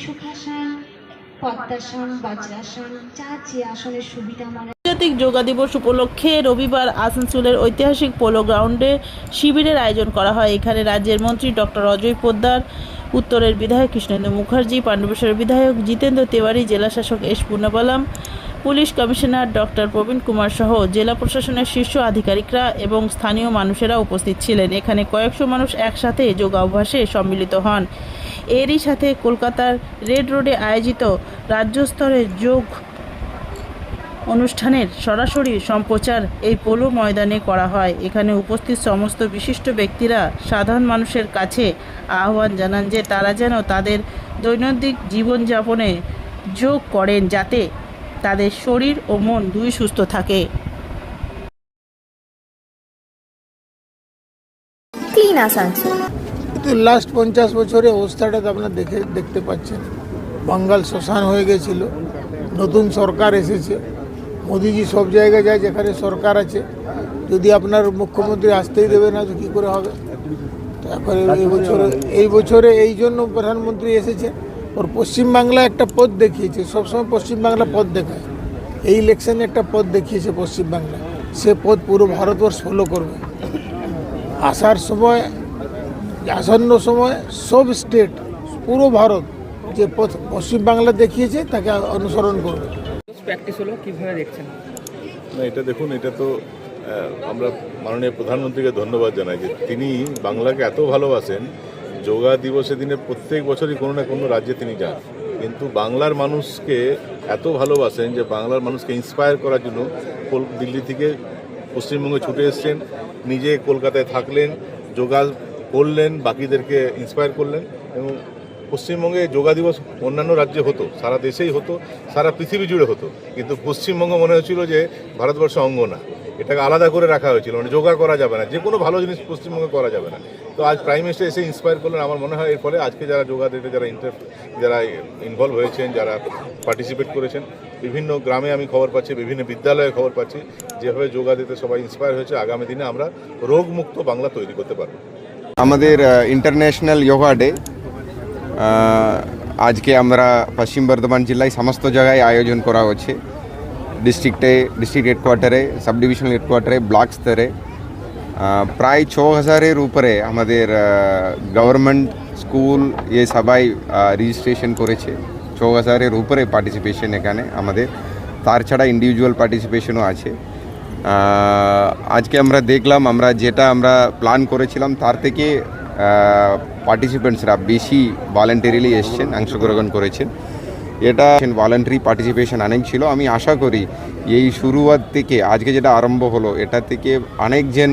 সুখাসন, পদ্মাসন, বজ্রাসন, যার যে আসনের সুবিধা মনে। আন্তর্জাতিক যোগা দিবস উপলক্ষে রবিবার আসানসোলের ঐতিহাসিক পোলো গ্রাউন্ডে শিবিরের আয়োজন করা হয়। এখানে রাজ্যের মন্ত্রী ডক্টর অজয় পোদ্দার, উত্তরের বিধায়ক কৃষ্ণেন্দু মুখার্জি, পাণ্ডবেশ্বরের বিধায়ক জিতেন্দ্র তিওয়ারি, জেলাশাসক S Purnabalam, police commissioner doctor প্রবীণ কুমার সহ জেলা প্রশাসনের শীর্ষ আধিকারিকরা এবং স্থানীয় মানুষেরা উপস্থিত ছিলেন। এখানে কয়েকশো মানুষ একসাথে যোগাভ্যাসে সম্মিলিত হন। এরই সাথে কলকাতার রেড রোডে আয়োজিত রাজ্য স্তরের যোগ অনুষ্ঠানের সরাসরি সম্প্রচার এই পোলো ময়দানে করা হয়। এখানে উপস্থিত সমস্ত বিশিষ্ট ব্যক্তিরা সাধারণ মানুষের কাছে আহ্বান জানান যে তারা যেন তাদের দৈনন্দিন জীবনযাপনে যোগ করেন, যাতে তাদের শরীর ও মন দুই সুস্থ থাকে। ক্লিন আসানসোল। লাস্ট 50 বছরের অবস্থাটা আপনারা দেখতে পাচ্ছেন। বাঙ্গাল শ্মশান হয়ে গেছিল, নতুন সরকার এসেছে, মোদিজি সব জায়গায় যায় যেখানে সরকার আছে। যদি আপনার মুখ্যমন্ত্রী আসতেই দেবে না তো কী করে হবে? এখন এই বছরে এই জন্য প্রধানমন্ত্রী এসেছে, ওর পশ্চিমবাংলা একটা পথ দেখিয়েছে। সবসময় পশ্চিমবাংলা পথ দেখায়, এই ইলেকশনে একটা পথ দেখিয়েছে পশ্চিমবাংলা, সে পথ পুরো ভারতবর্ষ ফলো করবে। আসার সময়, আসন্ন সময় সব স্টেট, পুরো ভারত যে পথ পশ্চিমবাংলা দেখিয়েছে তাকে অনুসরণ করবে। প্র্যাকটিস হলো কিভাবে দেখছেন? না, এটা দেখুন, এটা তো আমরা মাননীয় প্রধানমন্ত্রীকে ধন্যবাদ জানাই যে তিনি বাংলাকে এত ভালোবাসেন। যোগা দিবসের দিনে প্রত্যেক বছরই কোনো না কোনো রাজ্যে তিনি যান, কিন্তু বাংলার মানুষকে এত ভালোবাসেন যে বাংলার মানুষকে ইন্সপায়ার করার জন্য দিল্লি থেকে পশ্চিমবঙ্গে ছুটে এসছেন, নিজে কলকাতায় থাকলেন, যোগা করলেন, বাকিদেরকে ইন্সপায়ার করলেন। এবং পশ্চিমবঙ্গে যোগা দিবস অন্যান্য রাজ্যে হতো, সারা দেশেই হতো, সারা পৃথিবী জুড়ে হতো, কিন্তু পশ্চিমবঙ্গ মনে হচ্ছিল যে ভারতবর্ষের অঙ্গ না, এটাকে আলাদা করে রাখা হয়েছিল, মানে যোগা করা যাবে না, যে কোনো ভালো জিনিস পশ্চিমবঙ্গে করা যাবে না। তো আজ প্রাইম মিনিস্টার এসে ইন্সপায়ার করলেন। আমার মনে হয় এর ফলে আজকে যারা যোগা দিতে যারা ইনভলভ হয়েছেন, যারা পার্টিসিপেট করেছেন, বিভিন্ন গ্রামে আমি খবর পাচ্ছি, বিভিন্ন বিদ্যালয়ে খবর পাচ্ছি, যেভাবে যোগা দিতে সবাই ইন্সপায়ার হয়েছে। আগামী দিনে আমরা রোগমুক্ত বাংলা তৈরি করতে পারবো। আমাদের ইন্টারন্যাশনাল যোগা ডে আজকে আমরা পশ্চিম বর্ধমান জেলায় সমস্ত জায়গায় আয়োজন করা হচ্ছে। ডিস্ট্রিক্ট হেডকোয়ার্টারে, সাব ডিভিশনাল হেডকোয়ার্টারে, ব্লক স্তরে প্রায় 6000-এর উপরে আমাদের গভর্নমেন্ট স্কুল সবাই রেজিস্ট্রেশন করেছে। 6000-এর উপরে পার্টিসিপেশন এখানে আমাদের, তার ছাড়া ইন্ডিভিজুয়াল পার্টিসিপেশনও আছে। আজকে আমরা দেখলাম, আমরা যেটা প্ল্যান করেছিলাম তার থেকে পার্টিসিপেন্টসরা বেশি ভলেন্টারিলি এসছেন, অংশগ্রহণ করেছেন। এটা ভলেন্টারি পার্টিসিপেশন অনেক ছিল। আমি আশা করি এই শুরুয়াত থেকে আজকে যেটা আরম্ভ হলো, এটা থেকে অনেকজন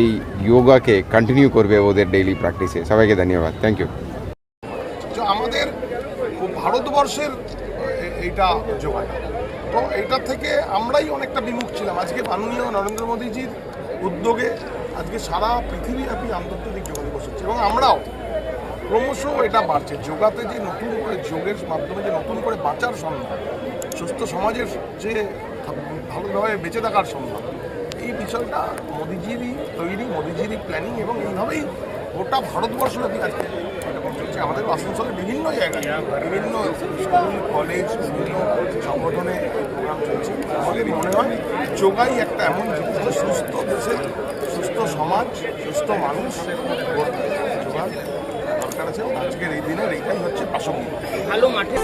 এই যোগাকে কন্টিনিউ করবে ওদের ডেইলি প্র্যাকটিসে। সবাইকে ধন্যবাদ, থ্যাংক ইউ। আমাদের ভারতবর্ষের এইটা যোগা, তো এটা থেকে আমরাই অনেকটা বিমুখ ছিলাম। আজকে মাননীয় নরেন্দ্র মোদীজির উদ্যোগে আজকে সারা পৃথিবীব্যাপী আন্তর্জাতিক যোগা দিবস হচ্ছে এবং আমরাও ক্রমশ এটা বাড়ছে। যোগাতে যে নতুন করে, যোগের মাধ্যমে যে নতুন করে বাঁচার সম্ভব, সুস্থ সমাজের যে ভালোভাবে বেঁচে থাকার সম্ভব, এই বিষয়টা মোদিজিরই তৈরি, মোদিজিরই প্ল্যানিং, এবং এইভাবেই গোটা ভারতবর্ষব্যাপী আজকে চলছে। আমাদের আসানসোলের বিভিন্ন জায়গায়, বিভিন্ন স্কুল, কলেজ, বিভিন্ন সংগঠনে প্রোগ্রাম চলছে। আমাদের মনে হয় যোগাই একটা এমন জিনিস যে সুস্থ দেশের, সুস্থ সমাজ, সুস্থ মানুষ যোগা দরকার আছে। আজকের এই দিনের এইটাই হচ্ছে প্রাসঙ্গিক। ভালো মাঠে